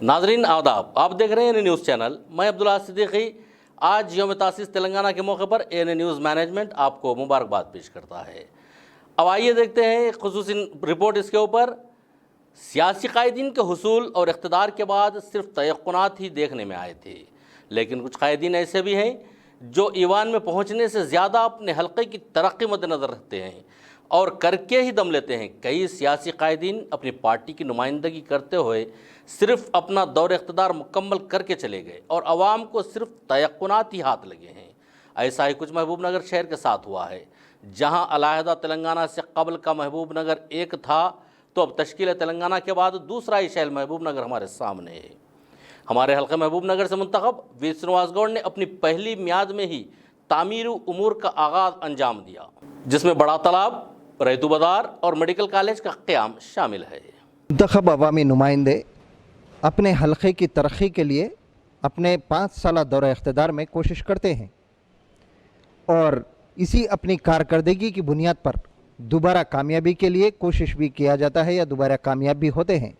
नाजरीन आदाब, आप देख रहे हैं एन न्यूज़ चैनल। मैं अब्दुल्ला सिद्दीकी। आज यौम तासीस तेलंगाना के मौके पर एन न्यूज़ मैनेजमेंट आपको मुबारकबाद पेश करता है। अब आइए देखते हैं एक खुसूसी रिपोर्ट इसके ऊपर। सियासी कायदीन के हुसूल और इक़्तिदार के बाद सिर्फ तयक़्क़ुनात ही देखने में आए थे, लेकिन कुछ कायदीन ऐसे भी हैं जो ईवान में पहुँचने से ज़्यादा अपने हल्के की तरक्की मद्देनज़र रखते हैं और करके ही दम लेते हैं। कई सियासी कायदीन अपनी पार्टी की नुमाइंदगी करते हुए सिर्फ अपना दौर इक़्तिदार मुकम्मल करके चले गए और अवाम को सिर्फ तयक़्क़ुनात ही हाथ लगे हैं। ऐसा ही कुछ महबूब नगर शहर के साथ हुआ है, जहां अलहदा तेलंगाना से कबल का महबूब नगर एक था, तो अब तश्कील तेलंगाना के बाद दूसरा ही शहर महबूब नगर हमारे सामने है। हमारे हल्के महबूब नगर से मुंतखब वी श्रीनिवास गौड़ ने अपनी पहली मियाद में ही तामीरी उमूर का आगाज़ अंजाम दिया, जिसमें बड़ा तालाब, रैतू बाज़ार और मेडिकल कॉलेज का क़याम शामिल है। मुंतखब अवामी नुमाइंदे अपने हल्के की तरक्की के लिए अपने 5 साल दौर इक़्तिदार में कोशिश करते हैं और इसी अपनी कारकर्दगी की बुनियाद पर दोबारा कामयाबी के लिए कोशिश भी किया जाता है या दोबारा कामयाब भी होते हैं।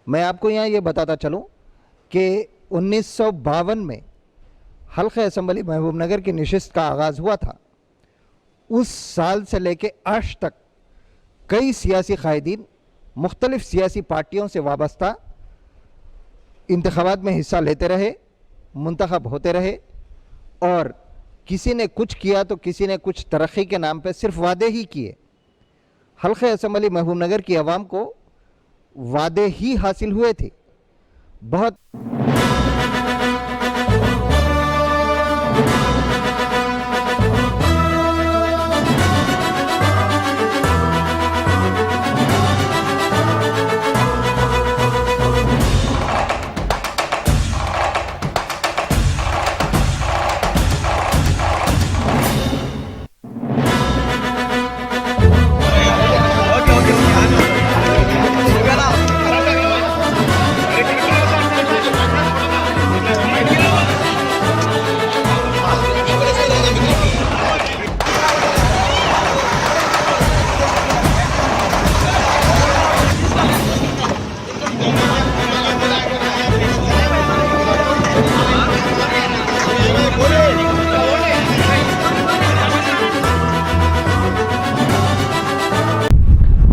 मैं आपको यहाँ ये बताता चलूँ कि 1952 में हल्के असम्बली महबूब नगर की नशिस्त का आगाज़ हुआ था। उस साल से लेके आज तक कई सियासी कायदीन मुख्तलिफ़ सियासी पार्टियों से वाबस्ता इंतखाबात में हिस्सा लेते रहे, मुंतखब होते रहे और किसी ने कुछ किया तो किसी ने कुछ तरक्की के नाम पे सिर्फ वादे ही किए। हल्के असम्बली महबूब नगर की आवाम को वादे ही हासिल हुए थे। बहुत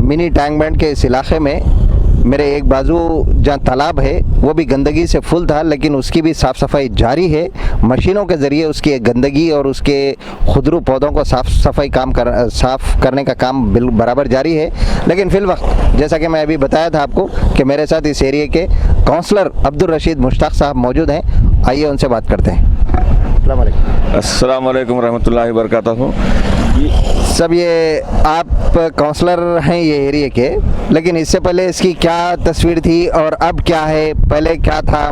मिनी टैंक बैंड के इस इलाके में मेरे एक बाजू जहाँ तालाब है वो भी गंदगी से फुल था, लेकिन उसकी भी साफ़ सफाई जारी है। मशीनों के ज़रिए उसकी गंदगी और उसके खुदरू पौधों को साफ़ करने का काम बराबर जारी है। लेकिन फ़िल वक्त जैसा कि मैं अभी बताया था आपको कि मेरे साथ इस एरिए के काउंसलर अब्दुल रशीद मुश्ताक साहब मौजूद हैं। आइए उनसे बात करते हैं। अस्सलाम वालेकुम रहमतुल्लाहि व बरकातहू। सब ये आप काउंसलर हैं ये एरिया के, लेकिन इससे पहले इसकी क्या तस्वीर थी और अब क्या है? पहले क्या था,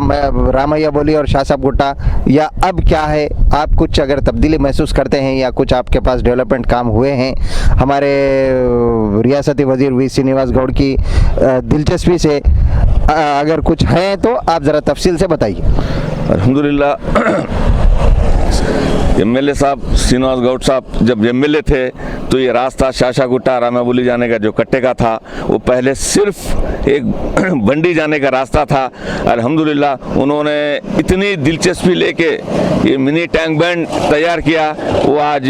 रामैया बोली और शाह साहब गुट्टा, या अब क्या है? आप कुछ अगर तब्दीली महसूस करते हैं या कुछ आपके पास डेवलपमेंट काम हुए हैं हमारे रियासती वजीर वी श्रीनिवास गौड़ की दिलचस्पी से, अगर कुछ है तो आप ज़रा तफसील से बताइए। अल्हम्दुलिल्लाह, एमएलए साहब श्रीनिवास गौड़ साहब जब एमएलए थे तो ये रास्ता शाशा गुट्टा रामा बोली जाने का जो कट्टे का था वो पहले सिर्फ एक बंडी जाने का रास्ता था। अल्हम्दुलिल्लाह उन्होंने इतनी दिलचस्पी लेके ये मिनी टैंक बैंड तैयार किया, वो आज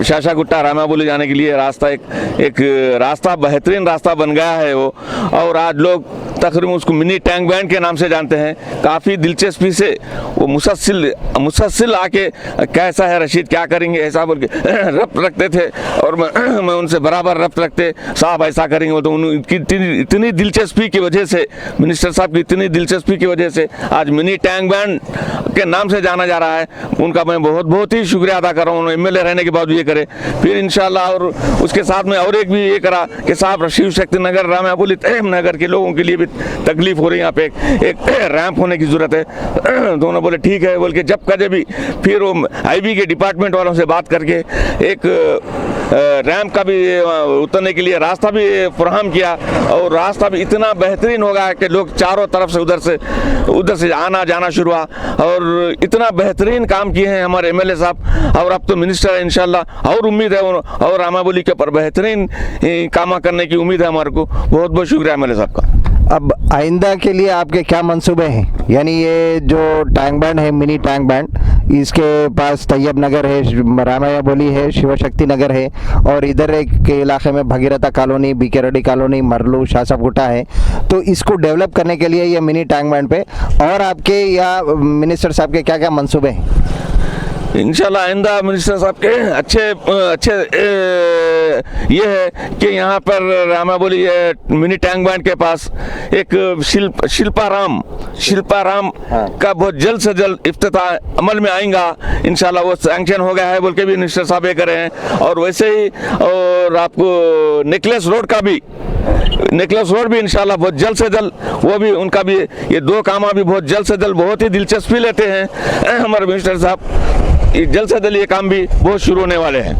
शाशा गुट्टा रामा बोली जाने के लिए रास्ता एक रास्ता बेहतरीन रास्ता बन गया है वो। और आज लोग तकरीबन उसको मिनी टैंक बैंड के नाम से जानते हैं। काफ़ी दिलचस्पी से वो मुसलसिल आके कैसा है रशीद, क्या करेंगे, ऐसा बोल के रब्त रखते थे और मैं उनसे बराबर रब्त रखते, साहब ऐसा करेंगे। तो उनकी इतनी दिलचस्पी की वजह से, मिनिस्टर साहब की इतनी दिलचस्पी की वजह से आज मिनी टैंक बैंड के नाम से जाना जा रहा है। उनका मैं बहुत ही शुक्रिया अदा कर रहा हूँ, एमएलए रहने के बाद ये करे। फिर इंशाल्लाह और उसके साथ में और एक भी ये करा कि साहब शिव शक्ति नगर रामापुली तहम नगर के लोगों के लिए भी तकलीफ हो रही है, यहाँ पे एक रैंप होने की ज़रूरत है। दोनों बोले ठीक है बोल के जब कजे भी फिर वो आईबी के डिपार्टमेंट वालों से बात करके एक रैंप का भी उतरने के लिए रास्ता भी फराहम किया और रास्ता भी इतना बेहतरीन होगा कि लोग चारों तरफ से उधर से आना जाना शुरू हुआ और इतना बेहतरीन काम किए हैं हमारे एमएलए साहब। और अब तो मिनिस्टर है इंशाल्लाह और उम्मीद है और रामाबोली के ऊपर बेहतरीन काम करने की उम्मीद है हमारे को। बहुत बहुत शुक्रिया एमएलए साहब का। अब आइंदा के लिए आपके क्या मंसूबे हैं? यानी ये जो टैंक बैंड है, मिनी टैंक बैंड, इसके पास तैयब नगर है, रामाया बोली है, शिव शक्ति नगर है, और इधर एक के इलाके में Bhagiratha colony, BK Reddy colony, मरलू, शाह गुट्टा है। तो इसको डेवलप करने के लिए ये मिनी टैंक बैंड पे और आपके या मिनिस्टर साहब के क्या क्या मंसूबे हैं? इंशाल्लाह आइंदा मिनिस्टर साहब के अच्छे ये है कि यहाँ पर रामा बोली मिनी टैंक बैंड के पास एक शिल्पाराम का बहुत जल्द से जल्द इफ्तिताह अमल में आएगा। इंशाल्लाह वो सैंक्शन हो गया है बोल के भी मिनिस्टर साहब ये करे हैं। और वैसे ही और आपको नेकलेस रोड भी इंशाल्लाह बहुत जल्द से जल्द, वो भी उनका भी ये दो काम भी बहुत जल्द से जल्द बहुत ही दिलचस्पी लेते हैं हमारे मिनिस्टर साहब। जल्द से जल्द ये काम भी बहुत शुरू होने वाले हैं।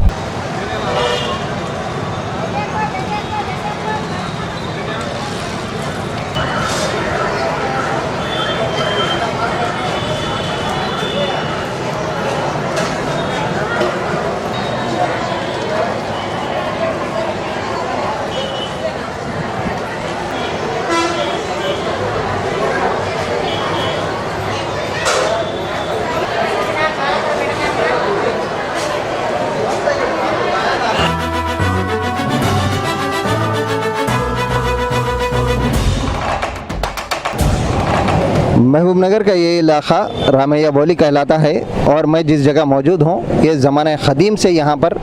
महबूबनगर का ये इलाक़ा रामैया बोली कहलाता है और मैं जिस जगह मौजूद हूँ ये ज़माने क़दीम से यहाँ पर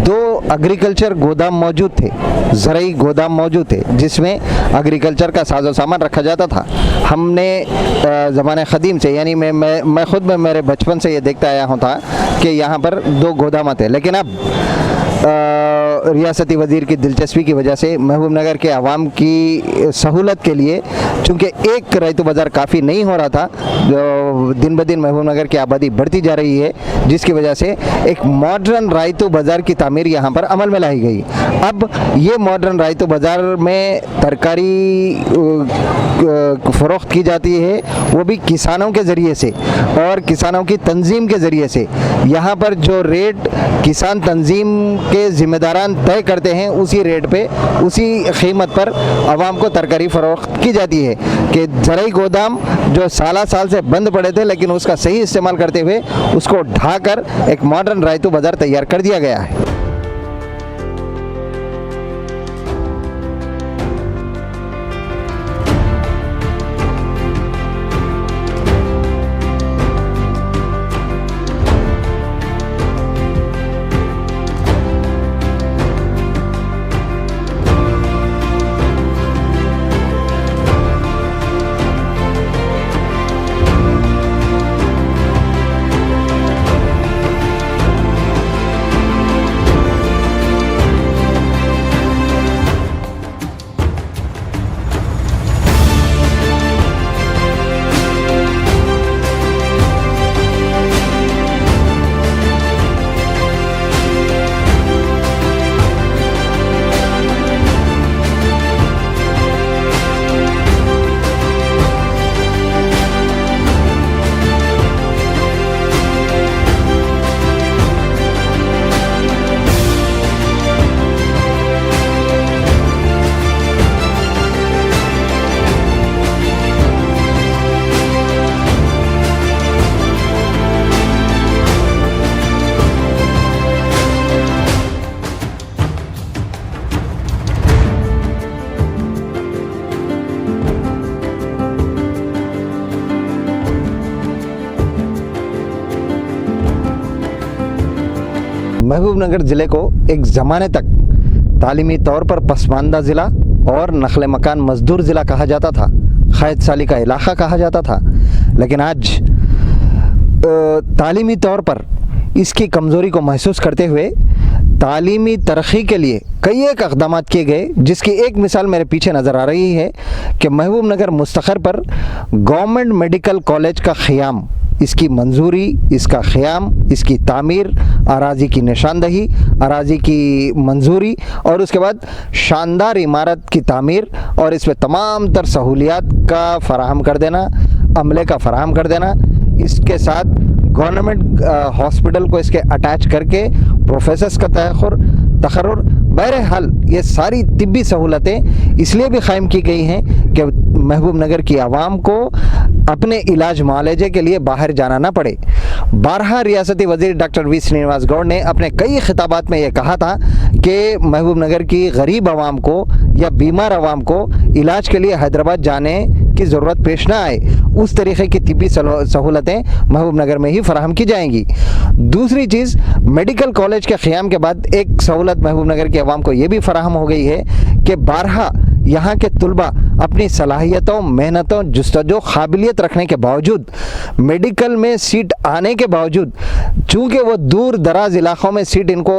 दो एग्रीकल्चर गोदाम मौजूद थे, ज़रई गोदाम मौजूद थे जिसमें एग्रीकल्चर का साजो सामान रखा जाता था। हमने ज़माने क़दीम से यानी मैं ख़ुद में मेरे बचपन से ये देखता आया हूँ था कि यहाँ पर दो गोदाम थे। लेकिन अब रियासती वज़ीर की दिलचस्पी की वजह से महबूबनगर के आवाम की सहूलत के लिए, चूँकि एक रैयतु बाज़ार काफ़ी नहीं हो रहा था, जो दिन ब दिन महबूबनगर की आबादी बढ़ती जा रही है, जिसकी वजह से एक मॉडर्न रैयतु बाज़ार की तामीर यहाँ पर अमल में लाई गई। अब ये मॉडर्न रैयतु बाज़ार में तरकारी फ़रोख्त की जाती है, वो भी किसानों के ज़रिए से और किसानों की तंजीम के ज़रिए से। यहाँ पर जो रेट किसान तंजीम के ज़िम्मेदारान तय करते हैं, उसी रेट पे, उसी कीमत पर आवाम को तरकारी फ़रोख्त की जाती है। कि ज़रई गोदाम जो साल से बंद पड़े थे, लेकिन उसका सही इस्तेमाल करते हुए उसको ढाकर एक मॉडर्न रैयतु बाज़ार तैयार कर दिया गया है। महबूबनगर ज़िले को एक ज़माने तक तालीमी तौर पर पसमानदा ज़िला और नक़ल मकान मज़दूर ज़िला कहा जाता था, क़ैद साली का इलाक़ा कहा जाता था। लेकिन आज तालीमी तौर पर इसकी कमज़ोरी को महसूस करते हुए तालीमी तरक्की के लिए कई एक इक़दाम किए गए, जिसकी एक मिसाल मेरे पीछे नज़र आ रही है कि महबूबनगर मुस्तक़र पर गवर्नमेंट मेडिकल कॉलेज का क़याम, इसकी मंजूरी, इसका क़याम, इसकी तामीर, अराज़ी की निशानदही, अराज़ी की मंजूरी और उसके बाद शानदार इमारत की तामीर और इसमें तमाम तर सहूलियात का फ़राहम कर देना, अमले का फ़राहम कर देना, इसके साथ गवर्नमेंट हॉस्पिटल को इसके अटैच करके प्रोफेसर्स का तखर्रुर, बहरहाल ये सारी तिब्बी सहूलतें इसलिए भी क़ायम की गई हैं कि महबूब नगर की आवाम को अपने इलाज मुआलजे के लिए बाहर जाना ना पड़े। बारहा रियासती वज़ीर डॉक्टर वी श्रीनिवास गौड़ ने अपने कई खिताबात में ये कहा था कि महबूब नगर की गरीब आवाम को या बीमार आवाम को इलाज के लिए हैदराबाद जाने की ज़रूरत पेश ना आए, उस तरीक़े की तिब्बी सहूलतें महबूब नगर में ही फराहम की जाएंगी। दूसरी चीज़, मेडिकल कॉलेज के क़याम के बाद एक सहूलत महबूब नगर की आवाम को ये भी फराहम हो गई है कि बारहा यहाँ के तुलबा अपनी सलाहियतों, मेहनतों, जुस्तजो, काबिलियत रखने के बावजूद, मेडिकल में सीट आने के बावजूद, चूँकि वो दूर दराज इलाक़ों में सीट इनको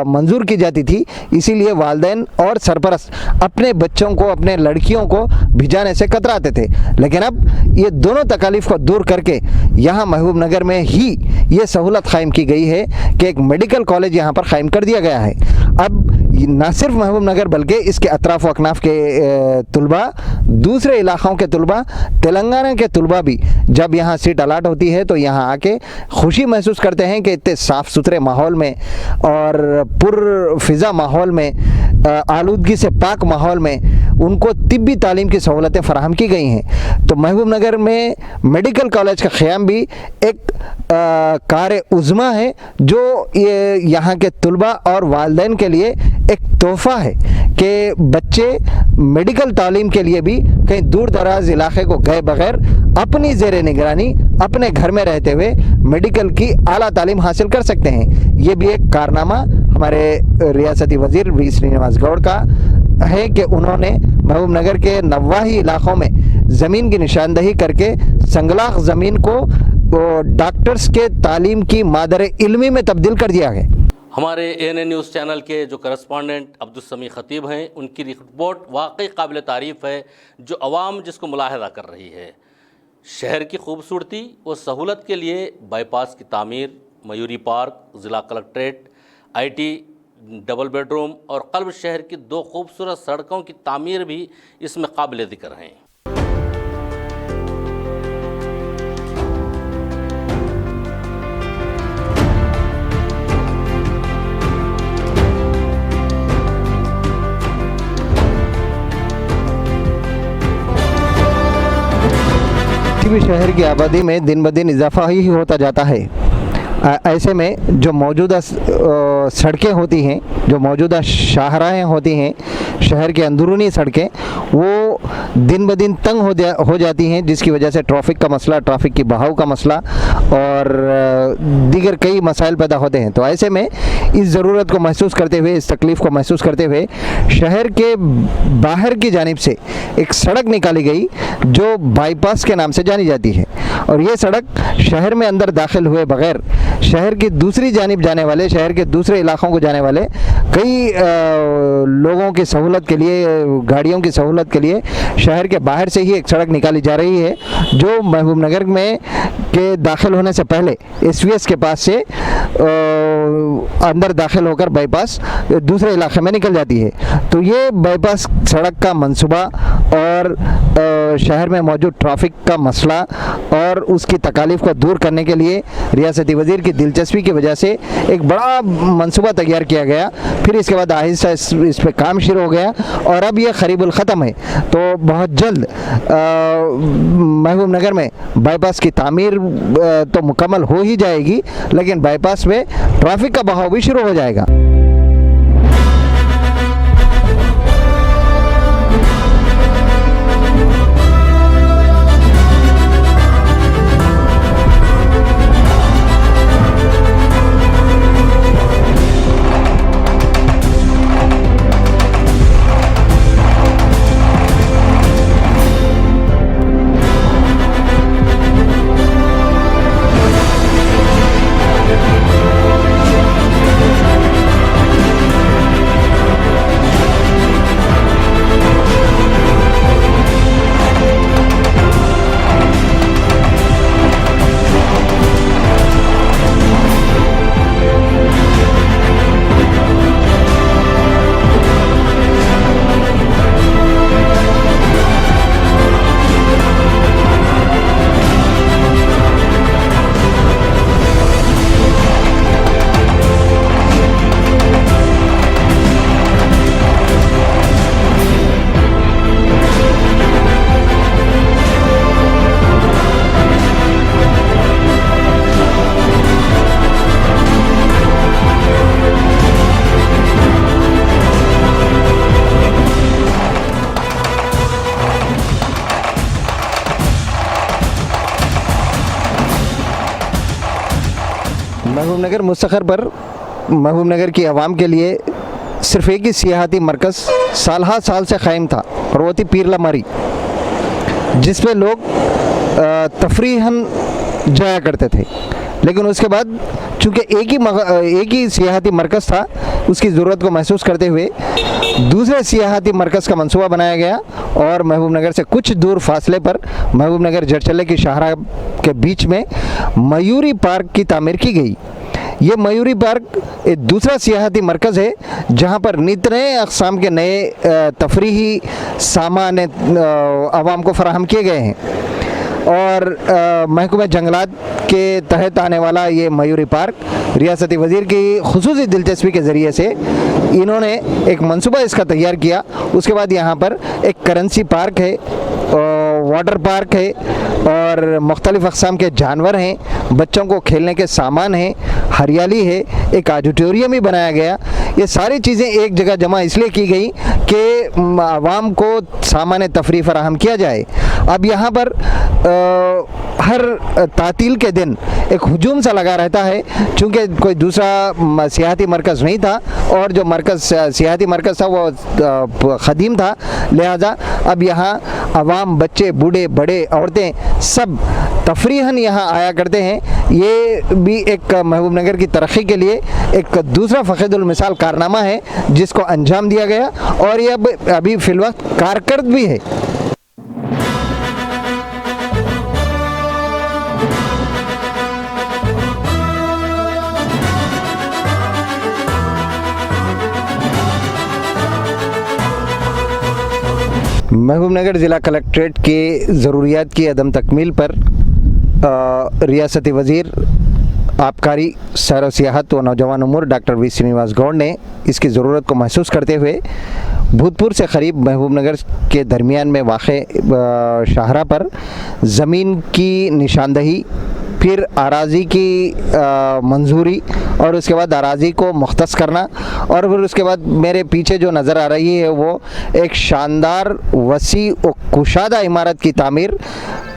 मंजूर की जाती थी, इसीलिए वालिदैन और सरपरस्त अपने बच्चों को, अपने लड़कियों को भिजाने से कतराते थे। लेकिन अब ये दोनों तकालीफ को दूर करके यहाँ महबूब नगर में ही ये सहूलत क़ायम की गई है कि एक मेडिकल कॉलेज यहाँ पर क़ायम कर दिया गया है। अब न सिर्फ महबूब नगर बल्कि इसके अतराफ़ व अकनाफ़ के तुलबा, दूसरे इलाक़ों के तुलबा, तेलंगाना के तुलबा भी जब यहाँ सीट अलाट होती है तो यहाँ आके खुशी महसूस करते हैं कि इतने साफ़ सुथरे माहौल में और पुरफ़िज़ा माहौल में, आलूदगी से पाक माहौल में उनको तिब्बी तालीम की सहूलतें फ़राहम की गई हैं। तो महबूब नगर में मेडिकल कॉलेज का क़याम भी एक कार उज़्मा है जो ये यहाँ के तुलबा और वालिदैन के लिए एक तोहफ़ा है कि बच्चे मेडिकल तालीम के लिए भी कहीं दूर दराज इलाक़े को गए बग़ैर अपनी ज़ेरे निगरानी अपने घर में रहते हुए मेडिकल की आला तालीम हासिल कर सकते हैं। ये भी एक कारनामा हमारे रियासती वज़ीर वी श्रीनिवास गौड़ का है कि उन्होंने महबूब नगर के नवाही इलाक़ों में ज़मीन की निशानदही करके संगलाख ज़मीन को डॉक्टर्स के तालीम की मादर इल्मी में तब्दील कर दिया है। हमारे ANN न्यूज़ चैनल के जो करस्पॉन्डेंट अब्दुल समी ख़तीब हैं, उनकी रिपोर्ट वाकई काबिल तारीफ़ है, जो अवाम जिसको मुलाहज़ा कर रही है। शहर की खूबसूरती व सहूलत के लिए बाईपास की तामीर, मयूरी पार्क, ज़िला कलेक्ट्रेट, IT डबल बेडरूम और क़ल्ब शहर की 2 खूबसूरत सड़कों की तामीर भी इसमें काबिल ज़िक्र हैं। भी शहर की आबादी में दिन ब दिन इजाफा ही होता जाता है। ऐसे में जो मौजूदा सड़कें होती हैं, जो मौजूदा शाहराहें होती हैं, शहर के अंदरूनी सड़कें, वो दिन ब दिन तंग हो जाती हैं, जिसकी वजह से ट्रैफिक का मसला, ट्रैफिक की बहाव का मसला और दीगर कई मसाइल पैदा होते हैं। तो ऐसे में इस ज़रूरत को महसूस करते हुए, इस तकलीफ़ को महसूस करते हुए शहर के बाहर की जानिब से एक सड़क निकाली गई जो बाईपास के नाम से जानी जाती है। और ये सड़क शहर में अंदर दाखिल हुए बग़ैर शहर की दूसरी जानिब जाने वाले, शहर के दूसरे इलाक़ों को जाने वाले कई लोगों की सहूलत के लिए, गाड़ियों की सहूलत के लिए शहर के बाहर से ही एक सड़क निकाली जा रही है जो महबूब नगर में के दाखिल होने से पहले SVS के पास से अंदर दाखिल होकर बाईपास दूसरे इलाके में निकल जाती है। तो ये बाईपास सड़क का मंसूबा और शहर में मौजूद ट्रैफिक का मसला और उसकी तकालीफ को दूर करने के लिए रियासती वज़ीर की दिलचस्पी की वजह से एक बड़ा मंसूबा तैयार किया गया। फिर इसके बाद आहिस्ता इस पर काम शुरू हो गया और अब ये करीबुल ख़त्म है। तो बहुत जल्द महबूब नगर में बाईपास की तामीर तो मुकम्मल हो ही जाएगी, लेकिन बाईपास में ट्रैफिक का बहाव भी शुरू हो जाएगा। महबूब नगर मुस्तखर पर महबूब नगर की आवाम के लिए सिर्फ़ एक ही सियाहती मरकज़ साल से क़ायम था और वो थी पीरला मरी, जिस पे लोग तफरीहन जाया करते थे। लेकिन उसके बाद चूँकि एक ही सियाहती मरकज़ था, उसकी ज़रूरत को महसूस करते हुए दूसरे सियाहती मरकज़ का मंसूबा बनाया गया और महबूब नगर से कुछ दूर फासले पर महबूब नगर जड़चल्ले की शाहरा के बीच में मयूरी पार्क की तामीर की गई। ये मयूरी पार्क एक दूसरा सियाहती मरकज़ है जहाँ पर नित नए अक़साम के नए तफरीही सामान आवाम को फ़राहम किए गए हैं। और महकमा जंगलात के तहत आने वाला ये मयूरी पार्क रियासती वज़ीर की खुसूसी दिलचस्पी के ज़रिए से इन्होंने एक मंसूबा इसका तैयार किया। उसके बाद यहाँ पर एक करेंसी पार्क है, वाटर पार्क है और मुख्तलिफ़ अक़साम के जानवर हैं, बच्चों को खेलने के सामान हैं, हरियाली है, एक ऑडिटोरियम ही बनाया गया। ये सारी चीज़ें एक जगह जमा इसलिए की गई कि आवाम को सामान तफरीह फराहम किया जाए। अब यहाँ पर हर तातील के दिन एक हुजूम सा लगा रहता है, चूँकि कोई दूसरा सियाहती मरकज़ नहीं था और जो सियाहती मरकज़ था वो ख़दीम था, लिहाजा अब यहाँ आवाम, बच्चे, बूढ़े, बड़े, औरतें सब तफरीहन यहाँ आया करते हैं। ये भी एक महबूब नगर की तरक्की के लिए एक दूसरा फ़ख़ीदुल मिसाल कारनामा है जिसको अंजाम दिया गया और ये अभी फ़िलवक्त कारकर्द भी है। महबूब नगर ज़िला कलेक्ट्रेट के ज़रूरियात की अदम तकमील पर रियासती वज़ीर आबकारी, सैर व सियाहत व नौजवान उमूर डॉक्टर वी श्रीनिवास गौड़ ने इसकी ज़रूरत को महसूस करते हुए भूतपुर से करीब महबूब नगर के दरमियान में वाक़े शाहरा पर ज़मीन की निशानदही, फिर अराज़ी की मंजूरी और उसके बाद अराज़ी को मुख्तस करना और फिर उसके बाद मेरे पीछे जो नज़र आ रही है वो एक शानदार, वसी और कुशादा इमारत की तामीर,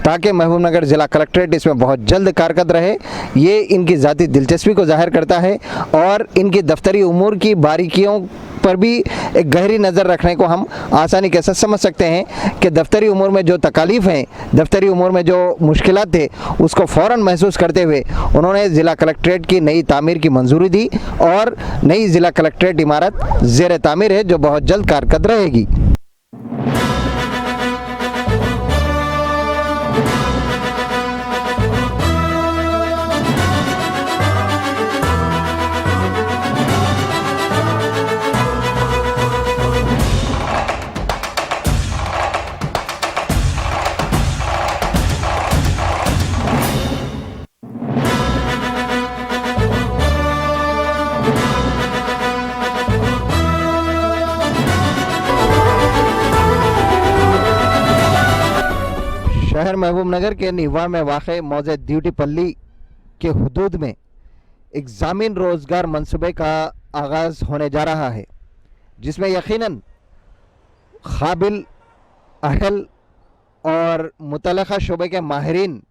ताकि महबूब नगर ज़िला कलेक्ट्रेट इसमें बहुत जल्द कारकर्द रहे। ये इनकी ज़ाती दिलचस्पी को ज़ाहिर करता है और इनकी दफ्तरी उमूर की बारीकियों पर भी एक गहरी नज़र रखने को हम आसानी के साथ समझ सकते हैं कि दफ्तरी उमूर में जो तकालीफ हैं, दफ्तरी उमूर में जो मुश्किलात थे, उसको फ़ौरन महसूस करते हुए उन्होंने ज़िला कलेक्ट्रेट की नई तामीर की मंजूरी दी और नई ज़िला कलेक्ट्रेट इमारत ज़ेर तामीर है जो बहुत जल्द कारकर्द रहेगी। शहर महबूब नगर के निवा में वाक़े मौज़े ड्यूटी पल्ली के हुदूद में एक ज़ामिन रोज़गार मंसूबे का आगाज़ होने जा रहा है, जिसमें यकीनन काबिल, अहल और मुतल्लिक़ा शोबे के माहिरीन,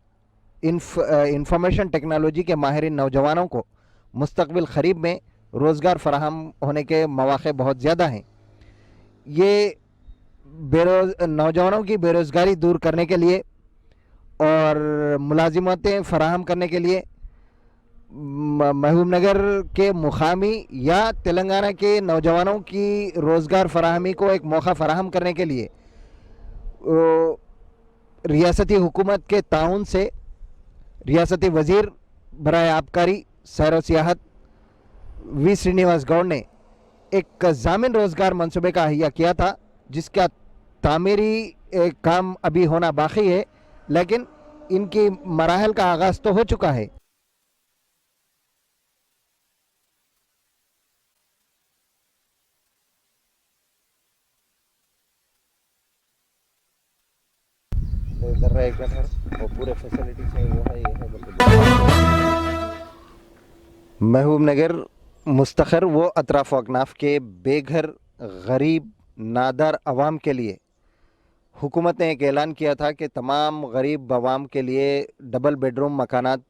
इंफॉर्मेशन टेक्नोलॉजी के माहिरीन नौजवानों को मुस्तक़बिल क़रीब में रोज़गार फराहम होने के मौक़े बहुत ज़्यादा हैं। ये नौजवानों की बेरोज़गारी दूर करने के लिए और मुलाजिमतें फ़राहम करने के लिए महबूब नगर के मुकामी या तेलंगाना के नौजवानों की रोज़गार फराहमी को एक मौका फ़राहम करने के लिए रियासती हुकूमत के ताउन से रियासती वज़ीर बराए आबकारी, सैर व सियाहत वी श्रीनिवास गौड़ ने एक ज़ामिन रोज़गार मंसूबे का अहिया किया था, जिसका तामीरी काम अभी होना बाकी है, लेकिन इनकी मराहल का आगाज़ तो हो चुका है। पूरे फैसिलिटीज है वो है, महबूब नगर मुस्तखर व अतराफ़ अकनाफ के बेघर, गरीब, नादार अवाम के लिए हुकूमत ने एक ऐलान किया था कि तमाम गरीब अवाम के लिए डबल बेडरूम मकानात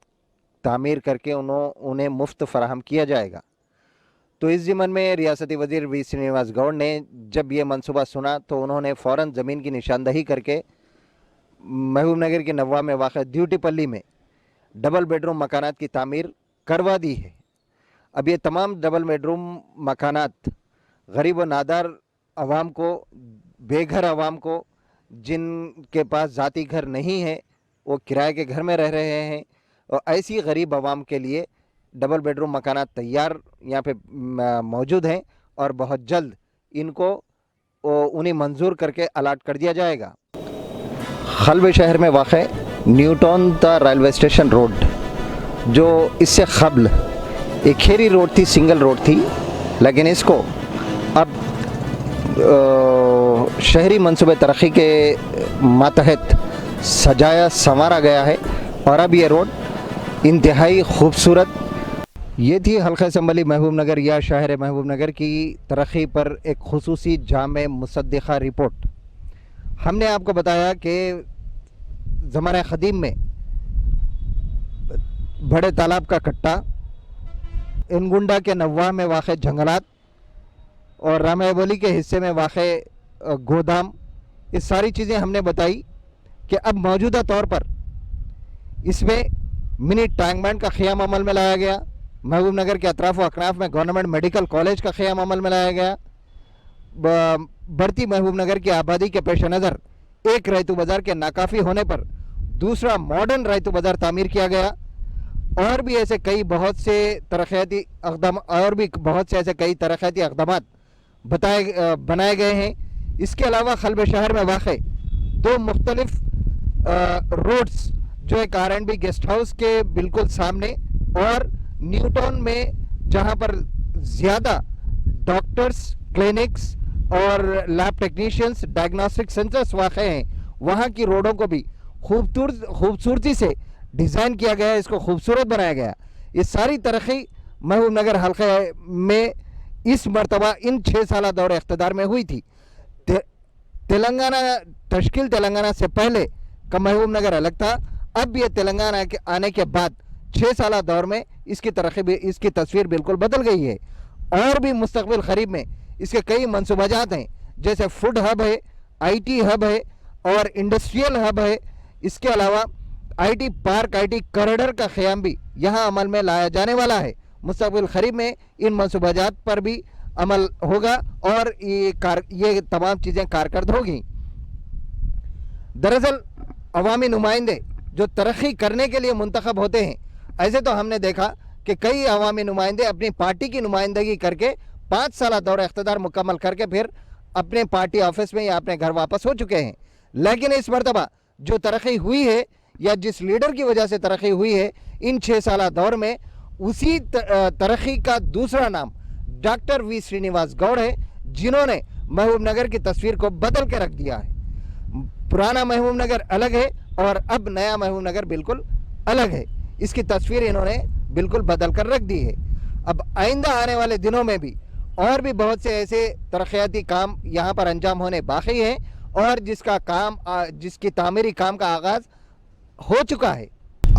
तामीर करके उन्हें मुफ्त फराहम किया जाएगा। तो इस ज़िमन में रियासती वज़ीर वी श्रीनिवास गौड़ ने जब ये मंसूबा सुना तो उन्होंने फ़ौरन ज़मीन की निशानदही करके महबूब नगर के नवा में वाक़ ड्यूटीपल्ली में डबल बेडरूम मकानात की तामीर करवा दी है। अब ये तमाम डबल बेडरूम मकानात गरीब व नादार आवाम को, बेघर आवाम को, जिनके पास ज़ाती घर नहीं है, वो किराए के घर में रह रहे हैं, और ऐसी गरीब आवाम के लिए डबल बेडरूम मकानात तैयार यहाँ पे मौजूद हैं और बहुत जल्द इनको उन्हें मंजूर करके अलाट कर दिया जाएगा। हल्ब शहर में वाक़ न्यूटाउन ता रेलवे स्टेशन रोड, जो इससे क़ब्ल एक खेरी रोड थी, सिंगल रोड थी, लेकिन इसको अब शहरी मनसूबे तरक्की के मातहत सजाया संवारा गया है और अब ये रोड इंतहाई खूबसूरत। ये थी हल्का असम्बली महबूब नगर या शहर महबूब नगर की तरक्की पर एक खुसूसी जामे मुसद्दिक़ा रिपोर्ट। हमने आपको बताया कि ज़माने क़दीम में बड़े तालाब का कट्टा, इनगुंडा के नवा में वाक़ जंगलात और रामायबोली के हिस्से में वाक़ गोदाम, ये सारी चीज़ें हमने बताई कि अब मौजूदा तौर पर इसमें मिनी टैंक बैंड का क़याम अमल में लाया गया। महबूब नगर के अतराफ़ व अकनाफ में गवर्नमेंट मेडिकल कॉलेज का क़याम अमल में लाया गया। बढ़ती महबूब नगर की आबादी के पेश नज़र एक रैतू बाज़ार के नाकाफ़ी होने पर दूसरा मॉडर्न रैतू बाज़ार तामीर किया गया। और भी ऐसे कई बहुत से तरक्याती इक़दामात बनाए गए हैं। इसके अलावा क़ल्ब शहर में वाक़ दो मुख्तलिफ रोड्स, जो एक R&B गेस्ट हाउस के बिल्कुल सामने और न्यूटाउन में जहां पर ज़्यादा डॉक्टर्स, क्लिनिक्स और लैब टेक्नीशियंस, डायग्नोस्टिक सेंटर्स वाक़ हैं, वहां की रोडों को भी खूबसूरती से डिज़ाइन किया गया, इसको खूबसूरत बनाया गया। ये सारी तरक्की महबूब नगर हल्के में इस मरतबा इन 6 साल दौर इक़्तिदार में हुई थी। तेलंगाना से पहले का महबूब नगर अलग था। अब ये तेलंगाना के आने के बाद 6 साल दौर में इसकी तरक्की, इसकी तस्वीर बिल्कुल बदल गई है। और भी मुस्तक़बिल क़रीब में इसके कई मंसूबाजात हैं, जैसे फूड हब है, IT हब है और इंडस्ट्रियल हब है। इसके अलावा IT पार्क, IT कॉरिडोर का क़याम भी यहाँ अमल में लाया जाने वाला है। मुस्तक़बिल क़रीब में इन मंसूबाजात पर भी अमल होगा और ये तमाम चीज़ें कारकर्द होगी। दरअसल अवामी नुमाइंदे जो तरक्की करने के लिए मुंतखब होते हैं, ऐसे तो हमने देखा कि कई अवामी नुमाइंदे अपनी पार्टी की नुमाइंदगी करके 5 साल दौर इक़्तिदार मुकम्मल करके फिर अपने पार्टी ऑफिस में या अपने घर वापस हो चुके हैं। लेकिन इस मरतबा जो तरक्की हुई है या जिस लीडर की वजह से तरक्की हुई है इन 6 साल दौर में, उसी तरक्की का दूसरा नाम डॉक्टर वी श्रीनिवास गौड़ है, जिन्होंने महबूब नगर की तस्वीर को बदल के रख दिया है। पुराना महबूब नगर अलग है और अब नया महबूब नगर बिल्कुल अलग है। इसकी तस्वीर इन्होंने बिल्कुल बदल कर रख दी है। अब आइंदा आने वाले दिनों में भी और भी बहुत से ऐसे तरक्याती काम यहाँ पर अंजाम होने बाकी हैं और जिसकी तामीरी काम का आगाज़ हो चुका है।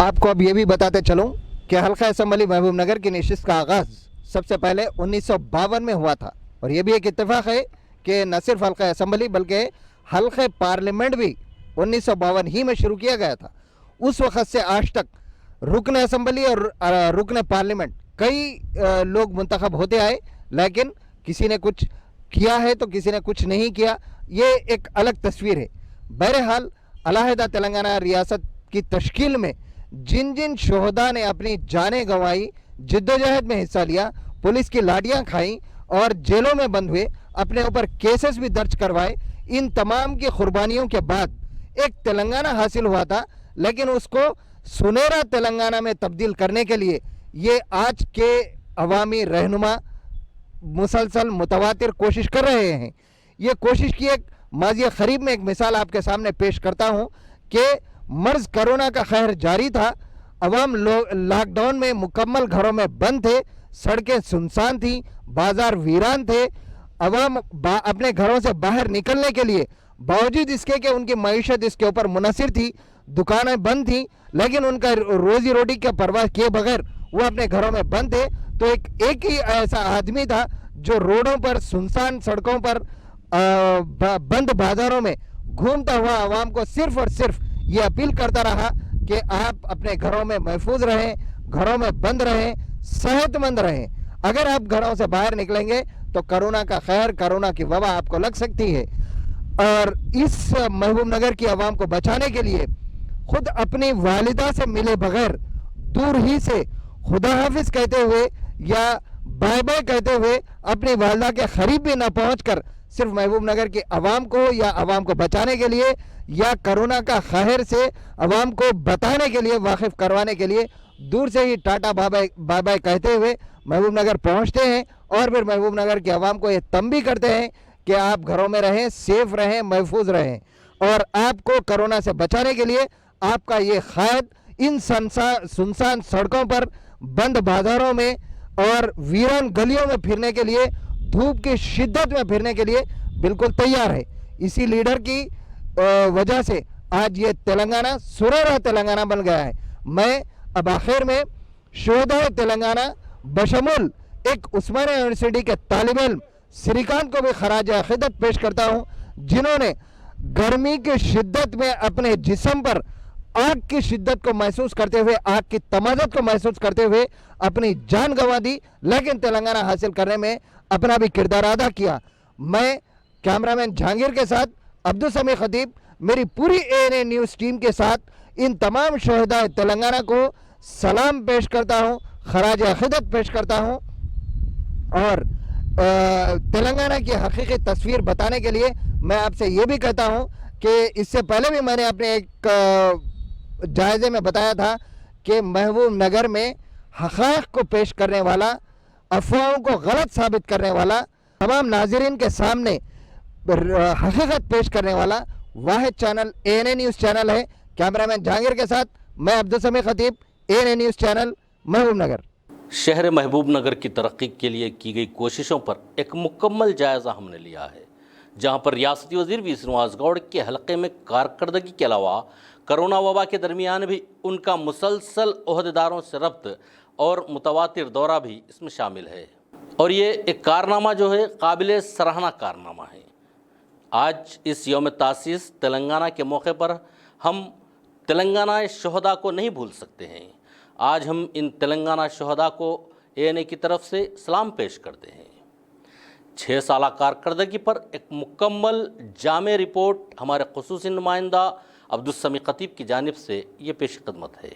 आपको अब ये भी बताते चलूँ कि हल्का असम्बली महबूब नगर की नशिस्त का आगाज़ सबसे पहले 1952 में हुआ था। और ये भी एक इत्तेफाक है कि न सिर्फ हल्का असम्बली बल्कि हल्के पार्लियामेंट भी 1952 ही में शुरू किया गया था। उस वक़्त से आज तक रुकन असम्बली और रुकन पार्लियामेंट कई लोग मुंतखब होते आए, लेकिन किसी ने कुछ किया है तो किसी ने कुछ नहीं किया। ये एक अलग तस्वीर है। बहरहाल अलहदा तेलंगाना रियासत की तश्कील में जिन जिन शोहदा ने अपनी जानें गंवाई, जिद्दोजहद में हिस्सा लिया, पुलिस की लाठियाँ खाई और जेलों में बंद हुए, अपने ऊपर केसेस भी दर्ज करवाए, इन तमाम की कुर्बानियों के बाद एक तेलंगाना हासिल हुआ था। लेकिन उसको सुनहरा तेलंगाना में तब्दील करने के लिए ये आज के अवामी रहनुमा मुसलसल मुतवातिर कोशिश कर रहे हैं। ये कोशिश की एक माज़ी क़रीब में एक मिसाल आपके सामने पेश करता हूँ कि मर्ज़ कोरोना का कहर जारी था, अवाम लॉकडाउन में मुकम्मल घरों में बंद थे, सड़कें सुनसान थी, बाज़ार वीरान थे। अवाम अपने घरों से बाहर निकलने के लिए बावजूद इसके कि उनकी मईशत इसके ऊपर मुनहसर थी, दुकानें बंद थी, लेकिन उनका रोजी रोटी का परवाह किए बगैर वो अपने घरों में बंद थे। तो एक ही ऐसा आदमी था जो रोडों पर, सुनसान सड़कों पर, बंद बाजारों में घूमता हुआ आवाम को सिर्फ और सिर्फ ये अपील करता रहा कि आप अपने घरों में महफूज रहें, घरों में बंद रहें, सेहतमंद रहें। अगर आप घरों से बाहर निकलेंगे तो कोरोना का खैर, कोरोना की वबा आपको लग सकती है। और इस महबूब नगर की आवाम को बचाने के लिए खुद अपनी वालिदा से मिले बगैर दूर ही से खुदा हाफिज कहते हुए या बाय बाय कहते हुए अपनी वालिदा के करीब भी न पहुंचकर सिर्फ महबूब नगर की आवाम को या आवाम को बचाने के लिए या कोरोना का खैर से आवाम को बताने के लिए, वाकिफ करवाने के लिए दूर से ही टाटा बाय बाय कहते हुए महबूब नगर पहुंचते हैं और फिर महबूब नगर की आवाम को ये तंबी करते हैं कि आप घरों में रहें, सेफ रहें, महफूज रहें। और आपको कोरोना से बचाने के लिए आपका ये क़ैद इन सुनसान सड़कों पर, बंद बाजारों में और वीरान गलियों में फिरने के लिए, धूप की शिद्दत में फिरने के लिए बिल्कुल तैयार है। इसी लीडर की वजह से आज ये तेलंगाना सुनहरा तेलंगाना बन गया है। मैं अब आखिर में शोधा तेलंगाना बशमुल एक उस्मानिया यूनिवर्सिटी के तालिब इल्म श्रीकांत को भी खराज अक़ीदत पेश करता हूँ, जिन्होंने गर्मी की शिद्दत में अपने जिस्म पर आग की शिद्दत को महसूस करते हुए, आग की तमाज़त को महसूस करते हुए अपनी जान गंवा दी, लेकिन तेलंगाना हासिल करने में अपना भी किरदार अदा किया। मैं कैमरामैन जहांगीर के साथ अब्दुल समी खतीब, मेरी पूरी ANA न्यूज़ टीम के साथ इन तमाम शहदा तेलंगाना को सलाम पेश करता हूँ, खराज अक़ीदत पेश करता हूँ और तेलंगाना की हकीकी तस्वीर बताने के लिए मैं आपसे ये भी कहता हूँ कि इससे पहले भी मैंने अपने एक जायज़े में बताया था कि महबूब नगर में हक़ाइक़ को पेश करने वाला, अफवाहों को गलत साबित करने वाला, तमाम नाज़रीन के सामने हकीकत पेश करने वाला वाहिद चैनल ANA न्यूज़ चैनल है। कैमरामैन जहांगीर के साथ मैं अब्दुल समी खतीब, ANA न्यूज़ चैनल, महबूब नगर। शहर महबूब नगर की तरक्की के लिए की गई कोशिशों पर एक मुकम्मल जायज़ा हमने लिया है, जहां पर रियासती वज़ीर वी श्रीनिवास गौड़ के हलक़े में कारकर्दगी के अलावा कोरोना वबा के दरमियान भी उनका मुसलसल ओहदेदारों से रब्त और मुतवातिर दौरा भी इसमें शामिल है। और ये एक कारनामा जो है काबिल सराहना कारनामा है। आज इस यौम तासीस तेलंगाना के मौके पर हम तेलंगाना शहदा को नहीं भूल सकते हैं। आज हम इन तेलंगाना शहदा को ANA की तरफ से सलाम पेश करते हैं। 6 साला कारकर्दगी पर एक मुकम्मल जामे रिपोर्ट हमारे ख़ुसूसी नुमाइंदा अब्दुल समी खतीब की जानिब से ये पेश खिदमत है।